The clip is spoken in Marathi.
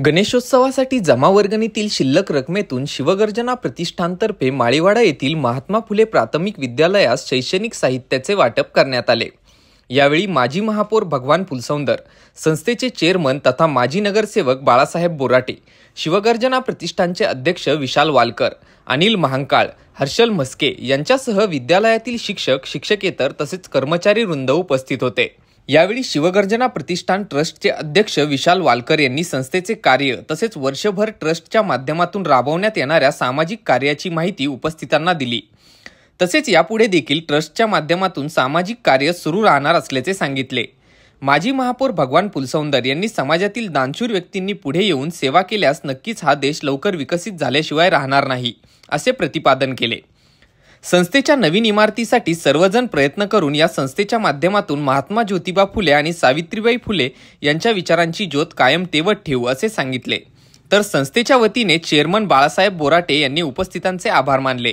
गणेशोत्सवासाठी जमा वर्गणीतील शिल्लक रकमेतून शिवगर्जना प्रतिष्ठानतर्फे माळीवाडा येथील महात्मा फुले प्राथमिक विद्यालयास शैक्षणिक साहित्याचे वाटप करण्यात आले। यावेळी माजी महापौर भगवान फुलसौंदर, संस्थेचे चेअरमन तथा माजी नगरसेवक बाळासाहेब बोराटे, शिवगर्जना प्रतिष्ठानचे अध्यक्ष विशाल वालकर, अनिल महांकाळ, हर्षल म्हस्के यांच्यासह विद्यालयातील शिक्षक, शिक्षकेतर तसेच कर्मचारी वृंद उपस्थित होते। यावेळी शिवगर्जना प्रतिष्ठान ट्रस्टचे अध्यक्ष विशाल वालकर यांनी संस्थेचे कार्य तसेच वर्षभर ट्रस्टच्या माध्यमातून राबवण्यात येणाऱ्या सामाजिक कार्याची माहिती उपस्थितांना दिली। तसेच यापुढे देखील ट्रस्टच्या माध्यमातून सामाजिक कार्य सुरू राहणार असल्याचे सांगितले। माजी महापौर भगवान फुलसौंदर यांनी समाजातील दानशूर व्यक्तींनी पुढे येऊन सेवा केल्यास नक्कीच हा देश लवकर विकसित झाल्याशिवाय राहणार नाही, असे प्रतिपादन केले। संस्थेच्या नवीन इमारतीसाठी सर्वजण प्रयत्न करून या संस्थेच्या माध्यमातून महात्मा ज्योतिबा फुले आणि सावित्रीबाई फुले यांच्या विचारांची ज्योत कायम तेवत ठेवू असे सांगितले। तर संस्थेच्या वतीने चेअरमन बाळासाहेब बोराटे यांनी उपस्थितांचे आभार मानले।